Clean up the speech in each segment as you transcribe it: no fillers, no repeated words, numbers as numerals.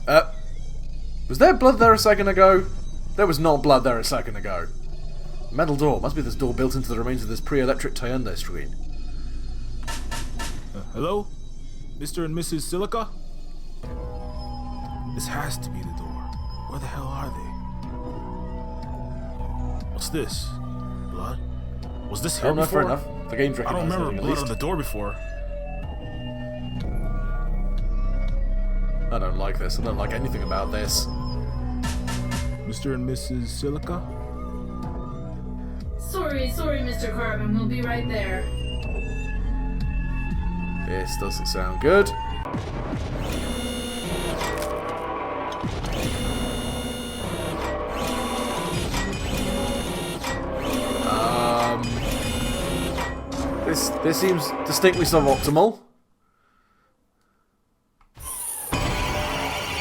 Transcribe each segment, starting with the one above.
Was there blood there a second ago? There was not blood there a second ago. Metal door. Must be this door built into the remains of this pre-electric Hyundai screen. Hello? Mr. and Mrs. Silica? This has to be the door. Where the hell are they? What's this? Blood? Was this here no, before? fair enough. The game's I don't remember blood on the door before. I don't like this. I don't like anything about this. Mr. and Mrs. Silica? Sorry, Mr. Carbon. We'll be right there. This doesn't sound good. This seems distinctly suboptimal.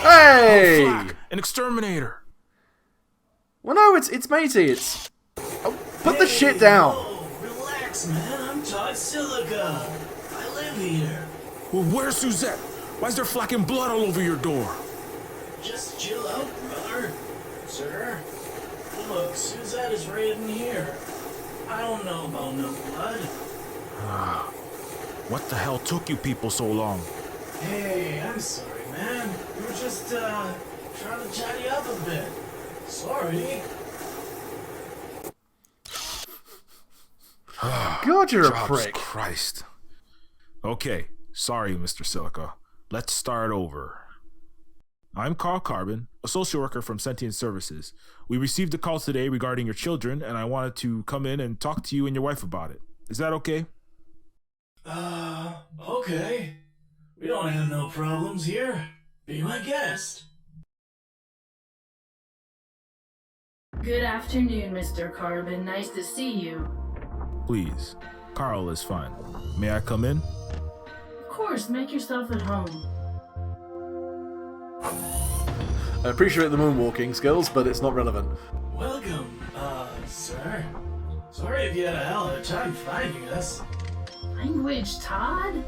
Hey! Oh, fuck! An exterminator! Well, no, it's matey. It's. Oh, put the shit down. Relax, man. I'm Todd Silica. I live here. Well, where's Suzette? Why is there flacking blood all over your door? Just chill out, brother. Sir. Look, Suzette is right in here. I don't know about no blood. What the hell took you people so long? Hey, I'm sorry, man. We were just, trying to chat you up a bit. Sorry. God, you're a Jesus prick. Christ. Okay, sorry, Mr. Silica. Let's start over. I'm Carl Carbon, a social worker from Sentient Services. We received a call today regarding your children, and I wanted to come in and talk to you and your wife about it. Is that okay? Okay. We don't have no problems here. Be my guest. Good afternoon, Mr. Carbon. Nice to see you. Please. Carl is fine. May I come in? Of course, make yourself at home. I appreciate the moonwalking skills, but it's not relevant. Welcome, sir. Sorry if you had a hell of a time finding us. Language, Todd?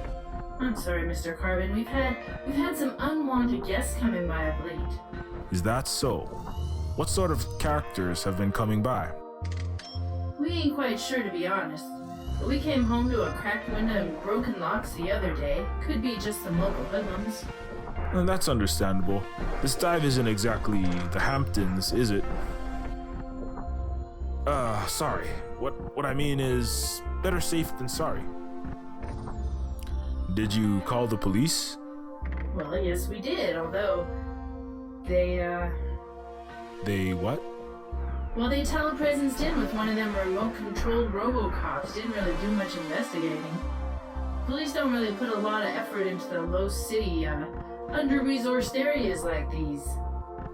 I'm sorry, Mr. Carbon. We've had some unwanted guests coming by of late. Is that so? What sort of characters have been coming by? We ain't quite sure, to be honest. But we came home to a cracked window and broken locks the other day. Could be just some local hoodlums. Well, that's understandable. This dive isn't exactly the Hamptons, is it? Sorry. What I mean is, better safe than sorry. Did you call the police? Well, yes, we did, although they what? well, they telepresence in with one of them remote-controlled robocops. Didn't really do much investigating. Police don't really put a lot of effort into the low city, under-resourced areas like these.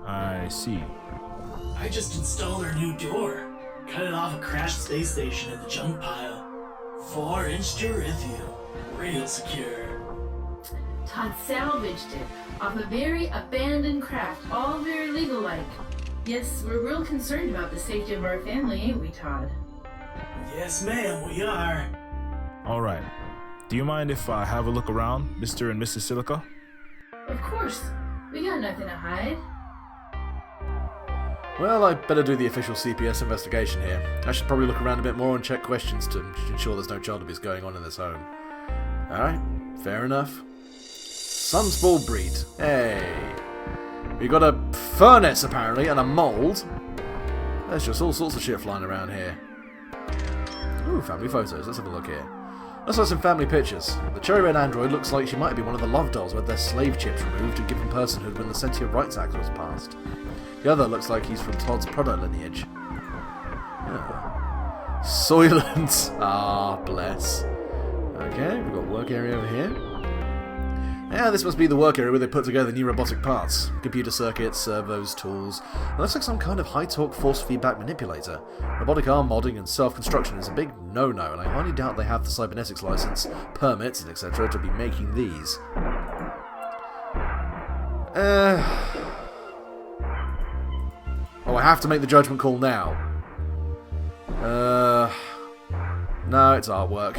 I see. I just installed our new door. Cut it off a crashed space station in the junk pile. 4-inch Durithia. Real secure. Todd salvaged it off a very abandoned craft, all very legal-like. Yes, we're real concerned about the safety of our family, ain't we, Todd? Yes, ma'am, we are. Alright. Do you mind if I have a look around, Mr. and Mrs. Silica? Of course. We got nothing to hide. Well, I better do the official CPS investigation here. I should probably look around a bit more and check questions to ensure there's no child abuse going on in this home. Alright, fair enough. Sunspall breed. Hey. We got a furnace, apparently, and a mould. There's just all sorts of shit flying around here. Ooh, family photos. Let's have a look here. Let's look at some family pictures. The cherry red android looks like she might be one of the love dolls with their slave chips removed and given personhood when the Sentient Rights Act was passed. The other looks like he's from Todd's product lineage. Oh. Soylent. Ah, bless. Okay, we've got work area over here. Yeah, this must be the work area where they put together new robotic parts. Computer circuits, servos, tools. It looks like some kind of high-torque force feedback manipulator. Robotic arm modding and self-construction is a big no-no, and I highly doubt they have the cybernetics license, permits, and etc. to be making these. Oh, I have to make the judgment call now. No, it's artwork.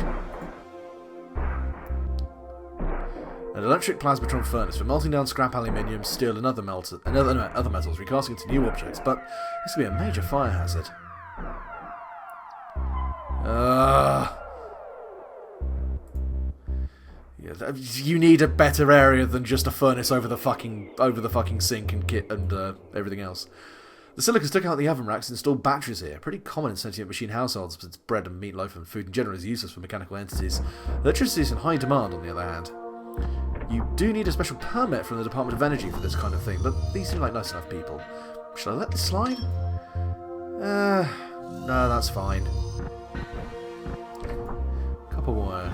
An electric plasmatron furnace for melting down scrap aluminium, steel, and other metals, recasting into new objects. But this could be a major fire hazard. Yeah, you need a better area than just a furnace over the fucking sink and kit and everything else. The Silicas took out the oven racks and installed batteries here. Pretty common in sentient machine households, since bread and meatloaf and food in general is useless for mechanical entities. Electricity is in high demand, on the other hand. You do need a special permit from the Department of Energy for this kind of thing, but these seem like nice enough people. Should I let this slide? No, that's fine. Copper wire.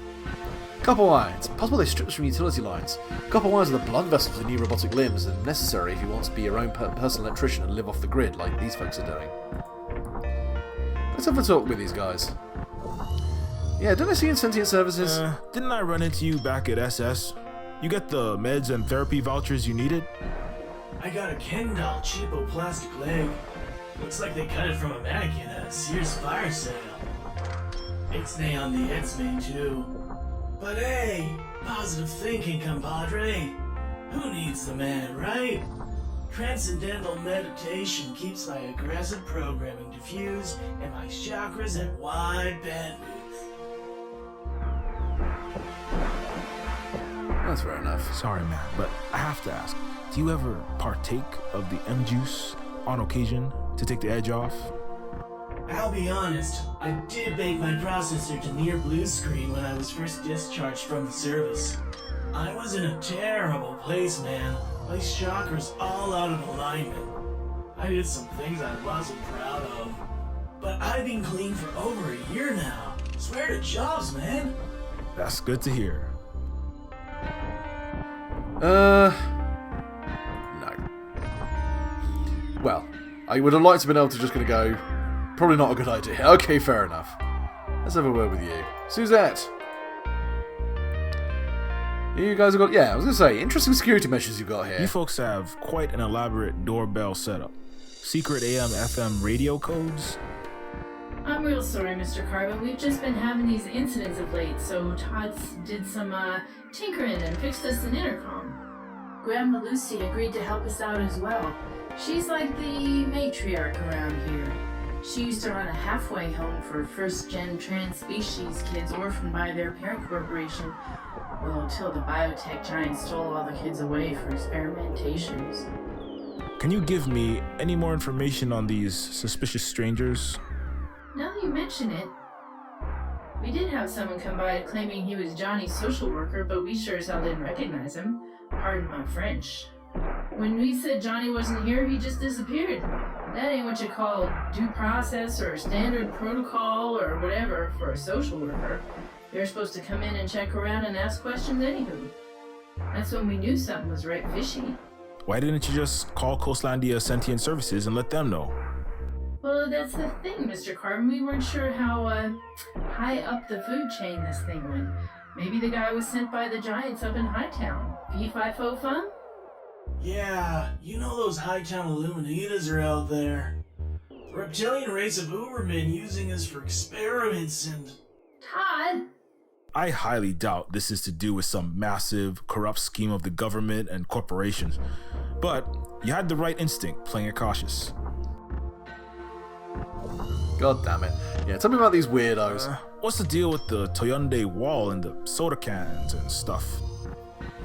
It's possible they stripped us from utility lines. Copper wires are the blood vessels of new robotic limbs and necessary if you want to be your own personal electrician and live off the grid like these folks are doing. Let's have a talk with these guys. Yeah, didn't I see you in Sentient Services? Didn't I run into you back at SS? You get the meds and therapy vouchers you needed? I got a Ken doll cheapo plastic leg. Looks like they cut it from a mannequin at a Sears fire sale. Ixnay on the X-Men too. But hey, positive thinking, compadre. Who needs the man, right? Transcendental meditation keeps my aggressive programming diffused and my chakras at wide bandwidth. That's fair enough. Sorry, man, but I have to ask, do you ever partake of the M-juice on occasion to take the edge off? I'll be honest, I did bake my processor to near blue screen when I was first discharged from the service. I was in a terrible place, man. My chakras all out of alignment. I did some things I wasn't proud of. But I've been clean for over a year now. Swear to jobs, man. That's good to hear. No. Well, I would have liked to have been able to just gonna go, probably not a good idea. Okay, fair enough. Let's have a word with you. Suzette! You guys have got, yeah, I was gonna say, interesting security measures you've got here. You folks have quite an elaborate doorbell setup. Secret AM/FM radio codes? I'm real sorry, Mr. Carbon. We've just been having these incidents of late, so Todd did some tinkering and fixed us an intercom. Grandma Lucy agreed to help us out as well. She's like the matriarch around here. She used to run a halfway home for first-gen trans-species kids orphaned by their parent corporation. Well, until the biotech giant stole all the kids away for experimentations. Can you give me any more information on these suspicious strangers? Now that you mention it, we did have someone come by claiming he was Johnny's social worker, but we sure as hell didn't recognize him. Pardon my French. When we said Johnny wasn't here, he just disappeared. That ain't what you call due process or standard protocol or whatever for a social worker. They're supposed to come in and check around and ask questions anywho. That's when we knew something was right fishy. Why didn't you just call Coastlandia Sentient Services and let them know? Well, that's the thing, Mr. Carbon. We weren't sure how high up the food chain this thing went. Maybe the guy was sent by the giants up in Hightown. Fee-fi-fo-fum? Yeah, you know those Hightown Illuminitas are out there. The reptilian race of Ubermen using us for experiments and... Todd? I highly doubt this is to do with some massive, corrupt scheme of the government and corporations. But you had the right instinct, playing it cautious. God damn it. Yeah, tell me about these weirdos. What's the deal with the Toyonde wall and the soda cans and stuff?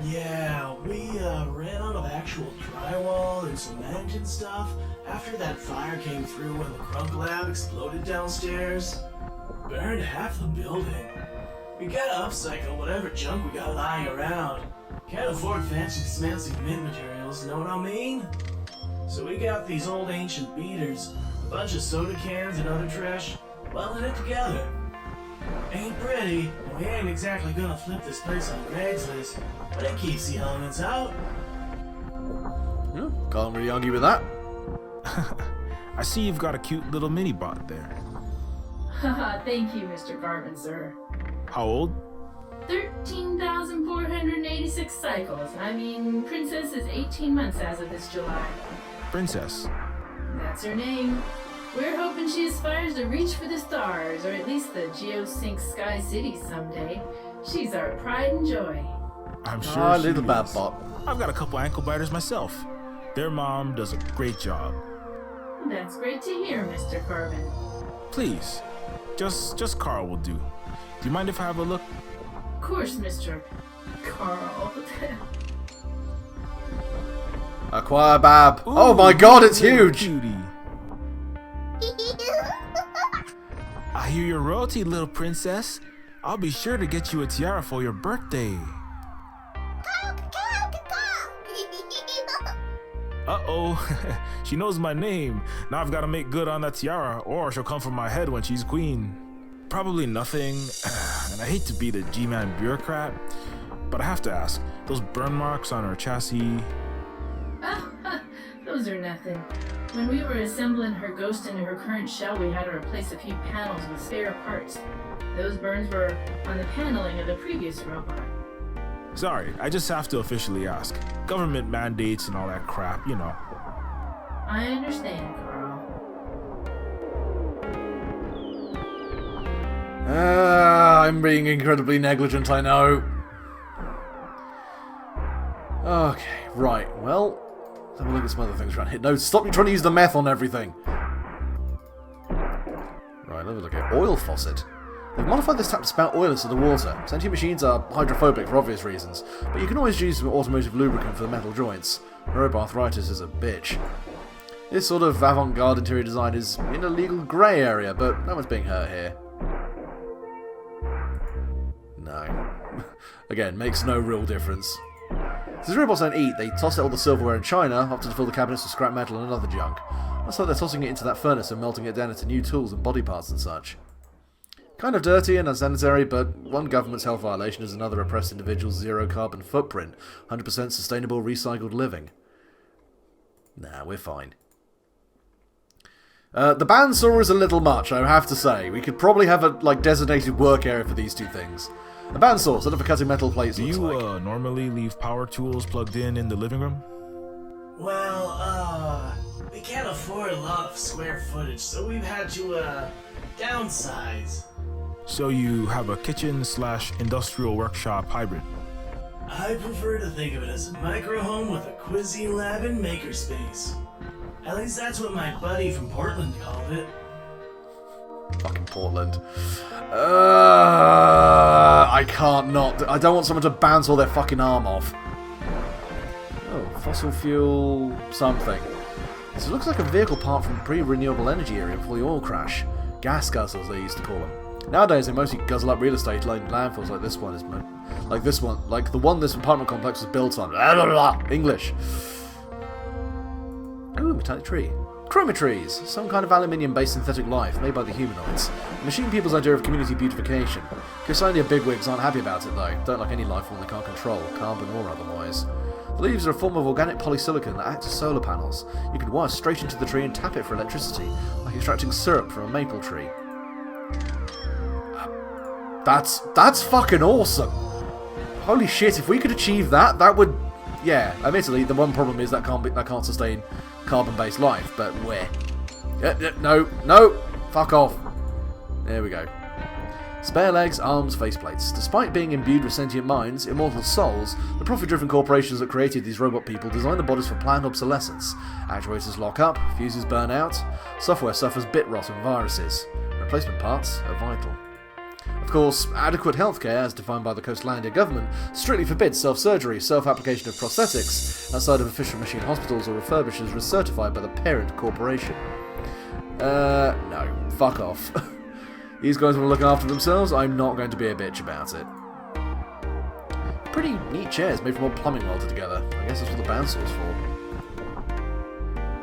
Yeah, we ran out of actual drywall and cement and stuff after that fire came through when the Crunk Lab exploded downstairs. Burned half the building. We gotta upcycle whatever junk we got lying around. Can't afford fancy smancy mint materials, know what I mean? So we got these old ancient beaters, a bunch of soda cans and other trash, welding it together. Ain't pretty, and we ain't exactly gonna flip this place on Craigslist, but it keeps the elements out. Yeah, can't really argue with that. I see you've got a cute little mini bot there. Haha, thank you, Mr. Carbon, sir. How old? 13,486 cycles. I mean, Princess is 18 months as of this July. Princess. That's her name. We're hoping she aspires to reach for the stars, or at least the Geosync Sky Cities someday. She's our pride and joy. I'm sure Ah, she little bad is. bot. I've got a couple ankle biters myself. Their mom does a great job. That's great to hear, Mr. Carbon. Please, just Carl will do. Do you mind if I have a look? Of course, Mr. Carl. Acquire Bab. Oh Ooh, my god, it's little huge! cutie. I hear you're royalty, little princess. I'll be sure to get you a tiara for your birthday. Uh-oh, she knows my name. Now I've got to make good on that tiara, or she'll come for my head when she's queen. Probably nothing, and I hate to be the G-Man bureaucrat, but I have to ask, those burn marks on her chassis... Those are nothing. When we were assembling her ghost into her current shell, we had to replace a few panels with spare parts. Those burns were on the paneling of the previous robot. Sorry, I just have to officially ask. Government mandates and all that crap, you know. I understand, Carl. I'm being incredibly negligent, I know. Okay, right, well, let's have a look at some other things around here. No, stop you trying to use the meth on everything. Right, let me look at oil faucet. They've modified this tap to spout oil into the water. Sentient machines are hydrophobic for obvious reasons, but you can always use some automotive lubricant for the metal joints. Robo-arthritis is a bitch. This sort of avant-garde interior design is in a legal grey area, but no one's being hurt here. No. Again, makes no real difference. Since robots don't eat, they toss out all the silverware and china, often to fill the cabinets with scrap metal and other junk. That's like they're tossing it into that furnace and melting it down into new tools and body parts and such. Kind of dirty and unsanitary, but one government's health violation is another oppressed individual's zero carbon footprint. 100% sustainable recycled living. Nah, we're fine. The bandsaw is a little much, I have to say. We could probably have a designated work area for these two things. A bandsaw, instead of for cutting metal plates, Do looks you like. normally leave power tools plugged in the living room? Well, we can't afford a lot of square footage, so we've had to, downsize. So you have a kitchen/industrial workshop hybrid. I prefer to think of it as a micro-home with a cuisine lab and makerspace. At least that's what my buddy from Portland called it. Fucking Portland. I can't not. I don't want someone to bandsaw their fucking arm off. Oh, fossil fuel something. This looks like a vehicle part from the pre-renewable energy area before the oil crash. Gas guzzlers, they used to call them. Nowadays, they mostly guzzle up real estate like landfills like this one is, like the one this apartment complex was built on. English. Ooh, metallic tree. Chromatrees, some kind of aluminium-based synthetic life made by the humanoids. The machine people's idea of community beautification. Kosania bigwigs aren't happy about it though. Don't like any life form they can't control, carbon or otherwise. The leaves are a form of organic polysilicon that acts as solar panels. You can wire straight into the tree and tap it for electricity, like extracting syrup from a maple tree. That's fucking awesome! Holy shit, if we could achieve that, that would... Yeah, admittedly, the one problem is that can't sustain carbon-based life, but where? No, fuck off. There we go. Spare legs, arms, faceplates. Despite being imbued with sentient minds, immortal souls, the profit-driven corporations that created these robot people design the bodies for planned obsolescence. Actuators lock up, fuses burn out, software suffers bit rot and viruses. Replacement parts are vital. Of course, adequate healthcare, as defined by the Coastlandia government, strictly forbids self-surgery, self-application of prosthetics, outside of official machine hospitals or refurbishers certified by the parent corporation. No. Fuck off. These guys want to look after themselves, I'm not going to be a bitch about it. Pretty neat chairs made from old plumbing welded together. I guess that's what the bandsaw's for.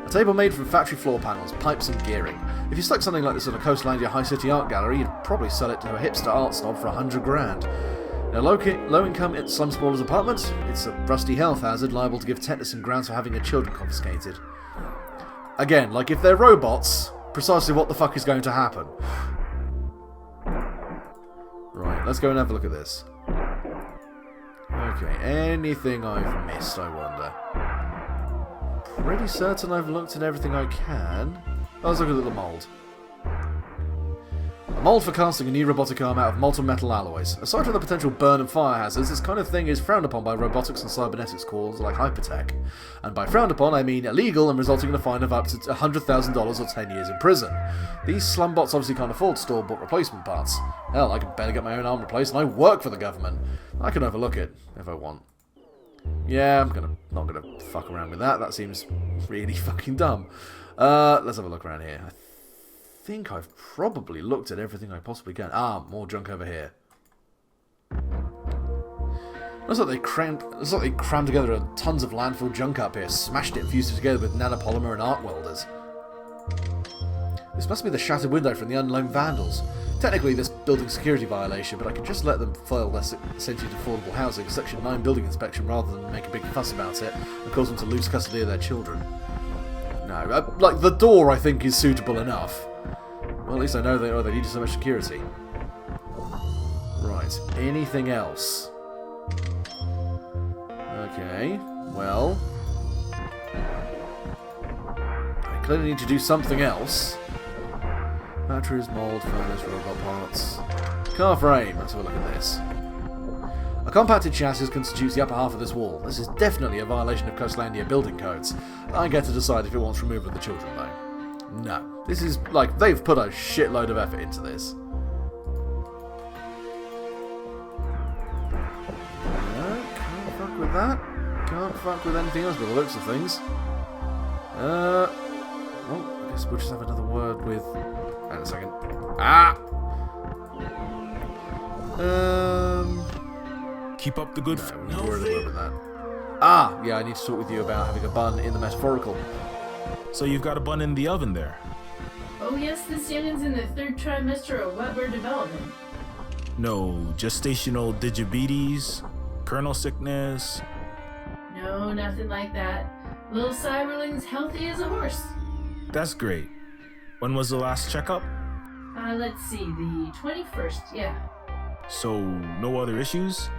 A table made from factory floor panels, pipes and gearing. If you stuck something like this in a Coastlandia High City art gallery, you'd probably sell it to a hipster art snob for $100,000. In a low-income slum sprawler's apartment, it's a rusty health hazard liable to give tetanus and grounds for having their children confiscated. Again, like if they're robots, precisely what the fuck is going to happen? Right, let's go and have a look at this. Okay, anything I've missed, I wonder? Pretty certain I've looked at everything I can. Oh, let's look at the mould. A mold for casting a new robotic arm out of molten metal alloys. Aside from the potential burn and fire hazards, this kind of thing is frowned upon by robotics and cybernetics calls like hypertech. And by frowned upon, I mean illegal and resulting in a fine of up to $100,000 or 10 years in prison. These slumbots obviously can't afford store-bought replacement parts. Hell, I can barely get my own arm replaced, and I work for the government. I can overlook it, if I want. Yeah, not gonna fuck around with that. That seems really fucking dumb. Let's have a look around here. I think I've probably looked at everything I possibly can. Ah, more junk over here. Looks like they crammed together tons of landfill junk up here, smashed it and fused it together with nanopolymer and arc welders. This must be the shattered window from the unknown vandals. Technically, this building security violation, but I could just let them file their sentient affordable housing Section 9 building inspection rather than make a big fuss about it and cause them to lose custody of their children. No, like, the door I think is suitable enough. Well, at least I know they needed so much security. Right, anything else? Okay, well... I clearly need to do something else. Batteries, mold, furnace, robot parts... Car frame, let's have a look at this. A compacted chassis constitutes the upper half of this wall. This is definitely a violation of Coastlandia building codes. I get to decide if it wants removal of the children, though. No. This is, like, they've put a shitload of effort into this. Can't fuck with that. Can't fuck with anything else by the looks of things. Well, I guess we'll just have another word with... Hang on a second. Keep up the good... No, we're worried about that. Ah, yeah, I need to talk with you about having a bun in the metaphorical. So you've got a bun in the oven there? Oh yes, this youngin's in the 3rd trimester of wet bird development. No gestational diabetes, kernel sickness. No, nothing like that. Little cyberling's healthy as a horse. That's great. When was the last checkup? Let's see, the 21st, yeah. So, no other issues?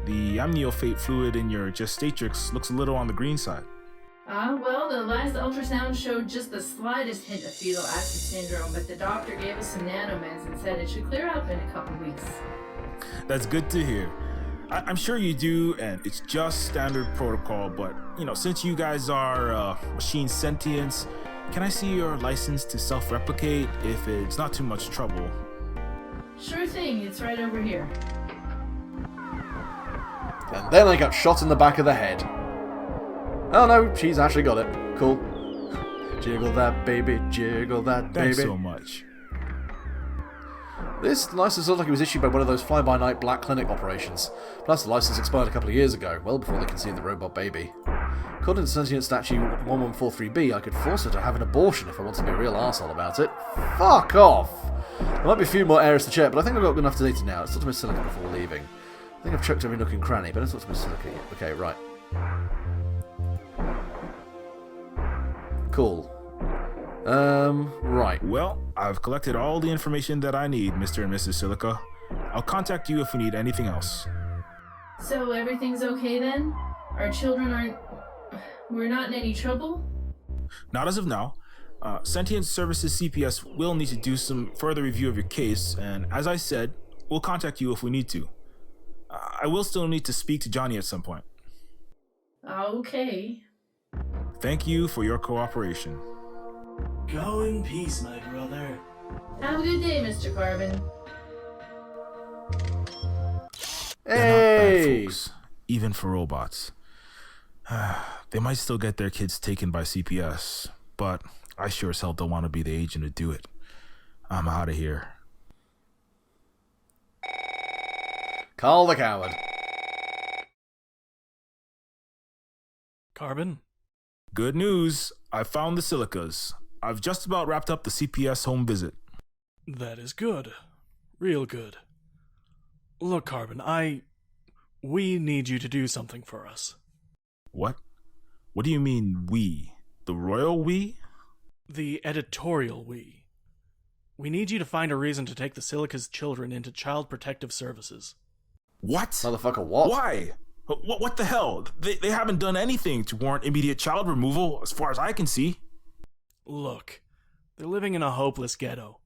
The amniophate fluid in your gestatrix looks a little on the green side. Well, the last ultrasound showed just the slightest hint of fetal acid syndrome, but the doctor gave us some nanomeds and said it should clear up in a couple weeks. That's good to hear. I'm sure you do, and it's just standard protocol, but, since you guys are machine sentients, can I see your license to self-replicate if it's not too much trouble? Sure thing, it's right over here. And then I got shot in the back of the head. Oh no, she's actually got it. Cool. Jiggle that baby, jiggle that baby. Thanks so much. This license looks like it was issued by one of those fly-by-night black clinic operations. Plus, the license expired a couple of years ago, well before they conceived the robot baby. According to Sentient Statute 1143B, I could force her to have an abortion if I wanted to be a real arsehole about it. Fuck off! There might be a few more areas to check, but I think I've got enough data now. Let's talk to Miss Silica before leaving. I think I've checked every nook and cranny, but let's talk to Miss Silica yet. Okay, right. Cool. Right. Well, I've collected all the information that I need, Mr. and Mrs. Silica. I'll contact you if we need anything else. So everything's okay then? Our children aren't... We're not in any trouble? Not as of now. Sentient Services CPS will need to do some further review of your case, and as I said, we'll contact you if we need to. I will still need to speak to Johnny at some point. Okay. Thank you for your cooperation. Go in peace, my brother. Have a good day, Mr. Carbon. They're not bad Hey! folks, even for robots. They might still get their kids taken by CPS, but I sure as hell don't want to be the agent to do it. I'm out of here. Carl the Coward. Carbon? Good news. I found the Silicas. I've just about wrapped up the CPS home visit. That is good. Real good. Look, Carbon, we need you to do something for us. What? What do you mean, we? The royal we? The editorial we. We need you to find a reason to take the Silica's children into Child Protective Services. What? Motherfucker, what? Why? What the hell? They haven't done anything to warrant immediate child removal, as far as I can see. Look, they're living in a hopeless ghetto.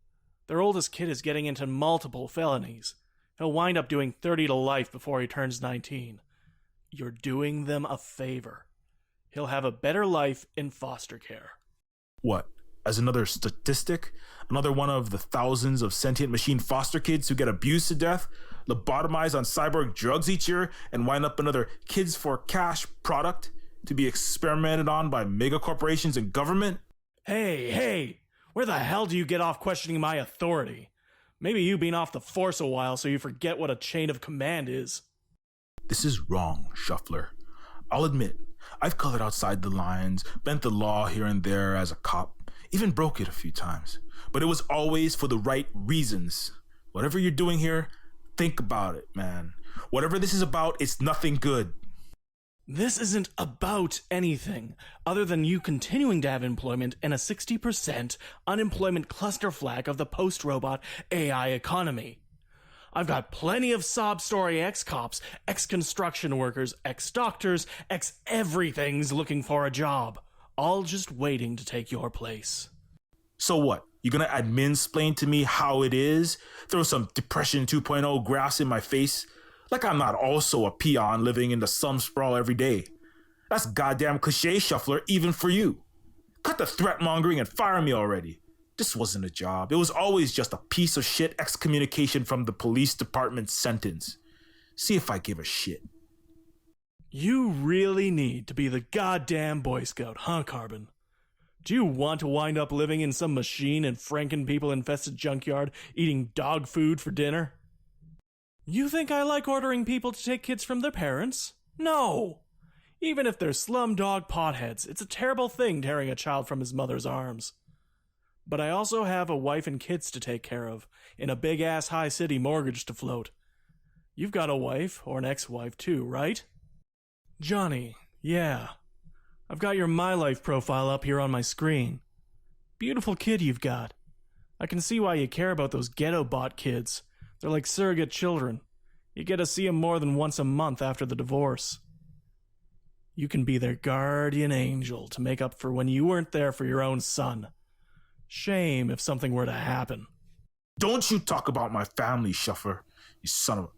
Their oldest kid is getting into multiple felonies. He'll wind up doing 30 to life before he turns 19. You're doing them a favor. He'll have a better life in foster care. What? As another statistic? Another one of the thousands of sentient machine foster kids who get abused to death, lobotomized on cyborg drugs each year, and wind up another kids for cash product to be experimented on by mega corporations and government? Hey, where the hell do you get off questioning my authority? Maybe you've been off the force a while so you forget what a chain of command is. This is wrong, Shuffler. I'll admit, I've colored outside the lines, bent the law here and there as a cop, even broke it a few times. But it was always for the right reasons. Whatever you're doing here, think about it, man. Whatever this is about, it's nothing good. This isn't about anything other than you continuing to have employment in a 60% unemployment cluster flag of the post-robot AI economy. I've got plenty of sob-story ex-cops, ex-construction workers, ex-doctors, ex-everythings looking for a job, all just waiting to take your place. So what? You gonna admin-splain to me how it is? Throw some Depression 2.0 graphs in my face? Like I'm not also a peon living in the slum sprawl every day. That's goddamn cliche, Shuffler, even for you. Cut the threat-mongering and fire me already. This wasn't a job. It was always just a piece of shit excommunication from the police department sentence. See if I give a shit. You really need to be the goddamn Boy Scout, huh, Carbon? Do you want to wind up living in some machine and Franken people-infested junkyard eating dog food for dinner? You think I like ordering people to take kids from their parents? No! Even if they're slumdog potheads, it's a terrible thing tearing a child from his mother's arms. But I also have a wife and kids to take care of, in a big-ass high-city mortgage to float. You've got a wife, or an ex-wife too, right? Johnny, yeah. I've got your My Life profile up here on my screen. Beautiful kid you've got. I can see why you care about those ghetto bot kids. They're like surrogate children. You get to see them more than once a month after the divorce. You can be their guardian angel to make up for when you weren't there for your own son. Shame if something were to happen. Don't you talk about my family, Shuffler, you son of a...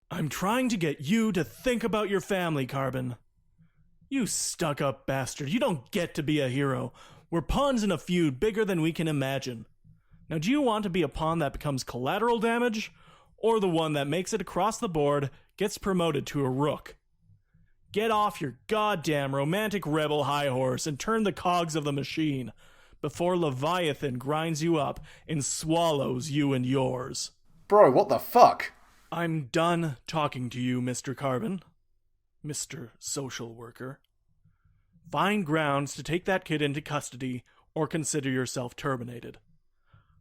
I'm trying to get you to think about your family, Carbon. You stuck-up bastard. You don't get to be a hero. We're pawns in a feud bigger than we can imagine. Now, do you want to be a pawn that becomes collateral damage, or the one that makes it across the board, gets promoted to a rook? Get off your goddamn romantic rebel high horse and turn the cogs of the machine before Leviathan grinds you up and swallows you and yours. Bro, what the fuck? I'm done talking to you, Mr. Carbon. Mr. Social Worker. Find grounds to take that kid into custody or consider yourself terminated.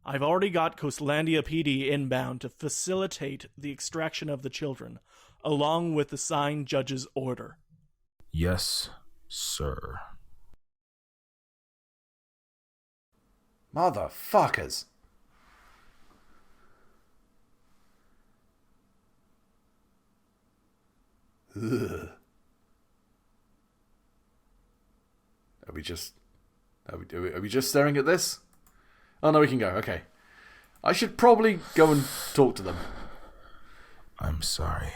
I've already got Coastlandia PD inbound to facilitate the extraction of the children, along with the signed judge's order. Yes, sir. Motherfuckers. Ugh. Are we just staring at this? Oh no, we can go. Okay. I should probably go and talk to them. I'm sorry.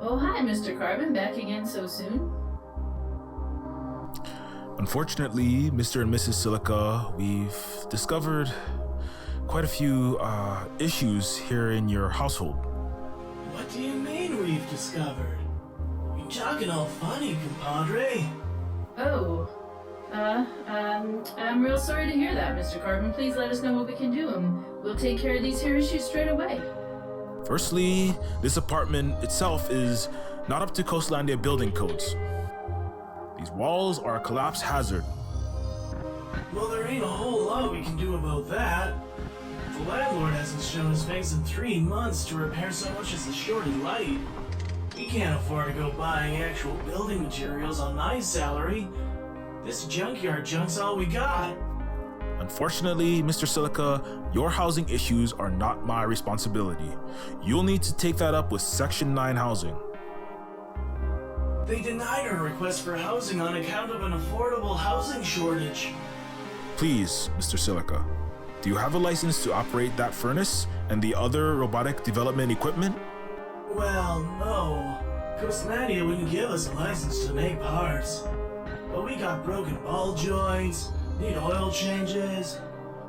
Oh, hi, Mr. Carbon. Back again so soon? Unfortunately, Mr. and Mrs. Silica, we've discovered quite a few issues here in your household. What do you mean we've discovered? You're talking all funny, compadre. Oh. I'm real sorry to hear that, Mr. Carbon. Please let us know what we can do, and we'll take care of these here issues straight away. Firstly, this apartment itself is not up to Coastlandia building codes. These walls are a collapse hazard. Well, there ain't a whole lot we can do about that. The landlord hasn't shown his face in 3 months to repair so much as a shorted light. We can't afford to go buying actual building materials on my salary. This junkyard junk's all we got. Unfortunately, Mr. Silica, your housing issues are not my responsibility. You'll need to take that up with Section 9 housing. They denied our request for housing on account of an affordable housing shortage. Please, Mr. Silica, do you have a license to operate that furnace and the other robotic development equipment? Well, no. Cosmania wouldn't give us a license to make parts. But we got broken ball joints, need oil changes,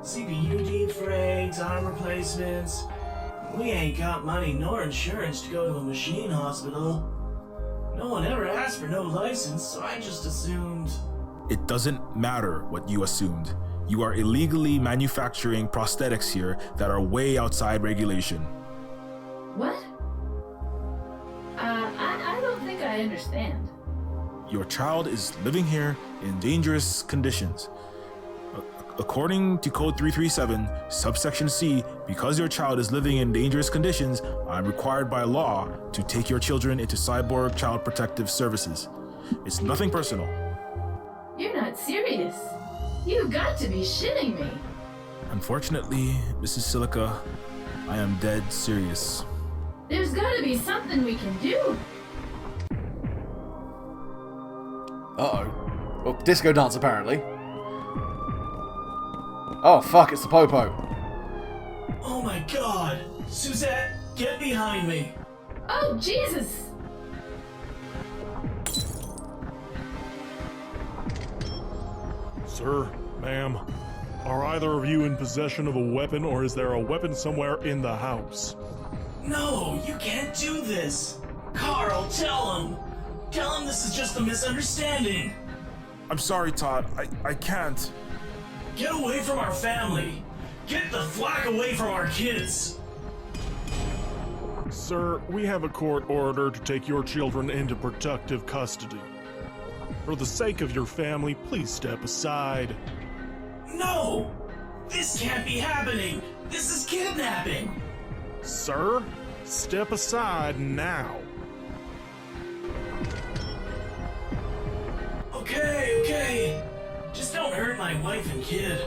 CPU defrags, arm replacements. We ain't got money nor insurance to go to a machine hospital. No one ever asked for no license, so I just assumed. It doesn't matter what you assumed. You are illegally manufacturing prosthetics here that are way outside regulation. What? I don't think I understand. Your child is living here in dangerous conditions. According to Code 337, subsection C, because your child is living in dangerous conditions, I'm required by law to take your children into Cyborg Child Protective Services. It's nothing personal. You're not serious. You've got to be shitting me. Unfortunately, Mrs. Silica, I am dead serious. There's gotta be something we can do. Uh-oh. Well, disco dance, apparently. Oh, fuck, it's the Popo. Oh my god! Suzette, get behind me! Oh, Jesus! Sir, ma'am, are either of you in possession of a weapon, or is there a weapon somewhere in the house? No, you can't do this! Carl, tell him! Tell him this is just a misunderstanding! I'm sorry, Todd. I can't. Get away from our family! Get the flag away from our kids! Sir, we have a court order to take your children into protective custody. For the sake of your family, please step aside. No! This can't be happening! This is kidnapping! Sir, step aside now. Okay. Just don't hurt my wife and kid.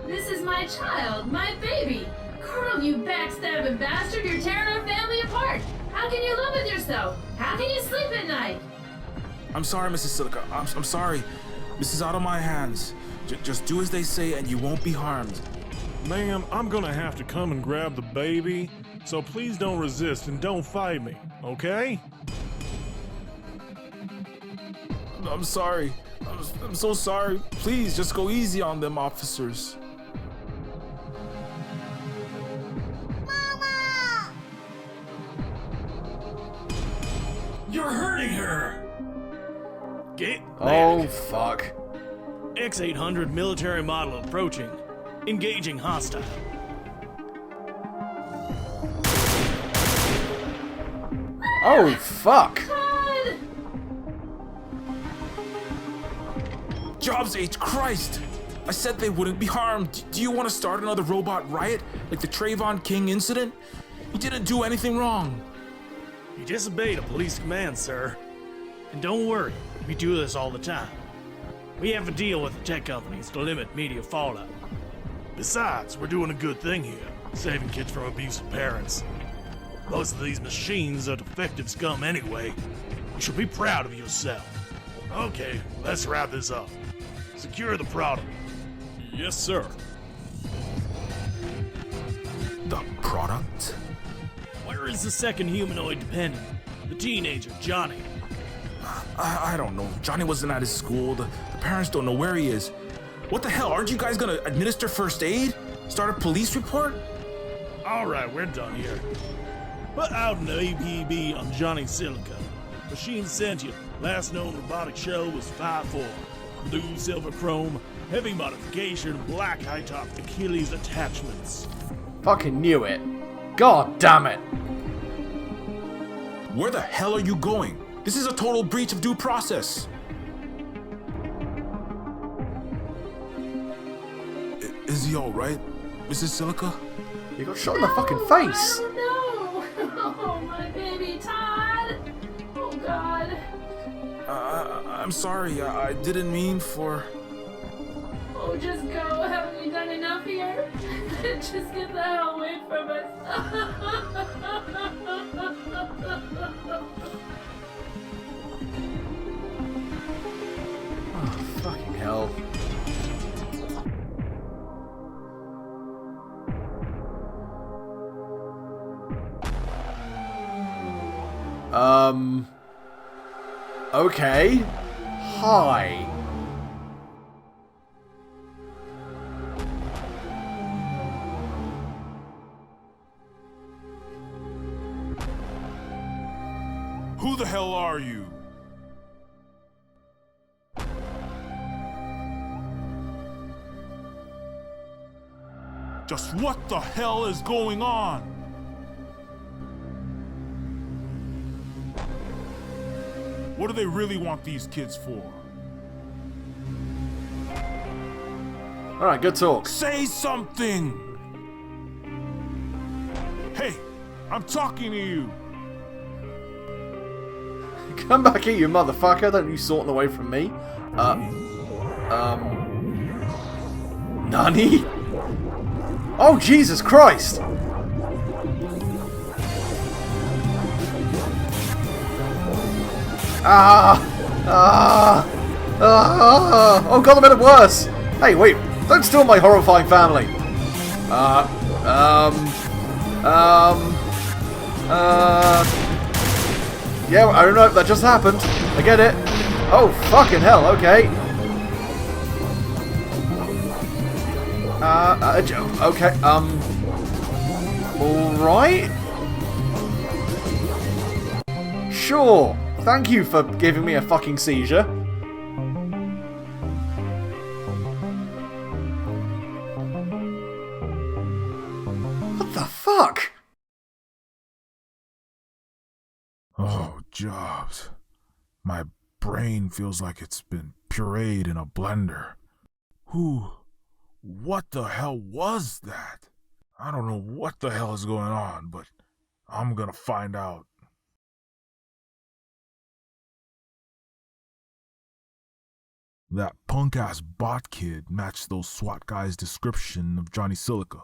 This is my child, my baby. Carl, you backstabbing bastard, you're tearing our family apart. How can you live with yourself? How can you sleep at night? I'm sorry, Mrs. Silica. I'm sorry. This is out of my hands. Just do as they say and you won't be harmed. Ma'am, I'm gonna have to come and grab the baby, so please don't resist and don't fight me, okay? I'm sorry. I'm so sorry. Please, just go easy on them, officers. You're hurting her! Get Oh, back. fuck. X-800 military model approaching. Engaging hostile. Oh, fuck. God! Jobs H. Christ! I said they wouldn't be harmed. Do you want to start another robot riot like the Trayvon King incident? He didn't do anything wrong. You disobeyed a police command, sir. And don't worry, we do this all the time. We have a deal with the tech companies to limit media fallout. Besides, we're doing a good thing here, saving kids from abusive parents. Most of these machines are defective scum anyway. You should be proud of yourself. Okay, let's wrap this up. Secure the product. Yes, sir. The product? Where is the second humanoid dependent? The teenager, Johnny. I don't know. Johnny wasn't at his school. The parents don't know where he is. What the hell? Aren't you guys gonna administer first aid? Start a police report? Alright, we're done here. Put out an APB on Johnny Silica. Machine sentient. Last known robotic shell was 5'4". Blue, silver chrome, heavy modification, black high-top Achilles attachments. Fucking knew it. God damn it. Where the hell are you going? This is a total breach of due process. Is he all right, Mrs. Silica? You got shot in the fucking face. I don't know. Oh, my baby Todd. Oh, God. I'm sorry. I didn't mean for... Oh, just go. Haven't you done enough here? Just get the hell away from us. Fucking hell. Okay. Hi. Who the hell are you? Just what the hell is going on? What do they really want these kids for? Alright, good talk. Say something! Hey, I'm talking to you! Come back here, you motherfucker. Don't you sorting away from me. Nani? Oh, Jesus Christ! Oh god, I made it worse! Hey, wait, don't steal my horrifying family! Yeah, I don't know, that just happened. I get it. Oh, fucking hell, okay. Okay, alright? Sure. Thank you for giving me a fucking seizure. What the fuck? Oh, Jobs. My brain feels like it's been pureed in a blender. What the hell was that? I don't know what the hell is going on, but I'm gonna find out. That punk-ass bot kid matched those SWAT guys' description of Johnny Silica,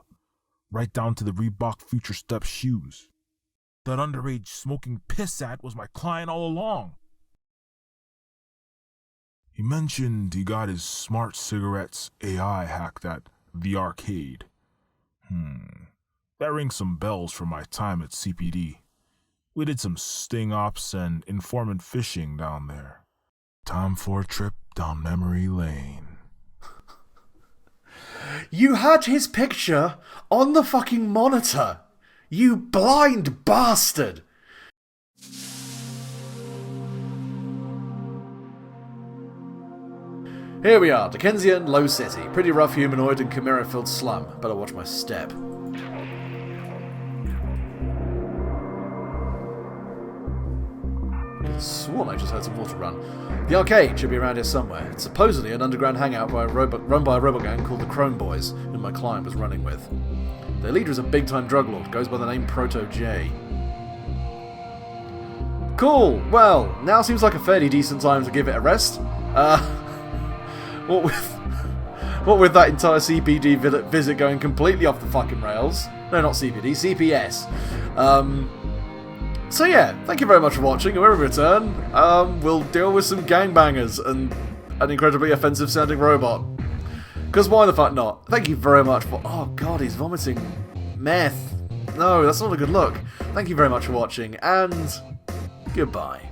right down to the Reebok Future Step shoes. That underage smoking pissant was my client all along. He mentioned he got his smart cigarettes AI hacked at the arcade. That rings some bells from my time at CPD. We did some sting ops and informant phishing down there. Time for a trip down memory lane. You had his picture on the fucking monitor! You blind bastard! Here we are, Dickensian Low City. Pretty rough humanoid and chimera-filled slum. Better watch my step. Sworn I just heard some water run. The arcade should be around here somewhere. It's supposedly an underground hangout run by a robot gang called the Chrome Boys, whom my client was running with. Their leader is a big-time drug lord, goes by the name Proto-J. Cool, well, now seems like a fairly decent time to give it a rest. What with that entire CPD visit going completely off the fucking rails. No, not CPD, CPS. So yeah, thank you very much for watching, and when we return, we'll deal with some gangbangers and an incredibly offensive sounding robot. Because why the fuck not? Thank you very much for... Oh god, he's vomiting meth. No, that's not a good look. Thank you very much for watching, and goodbye.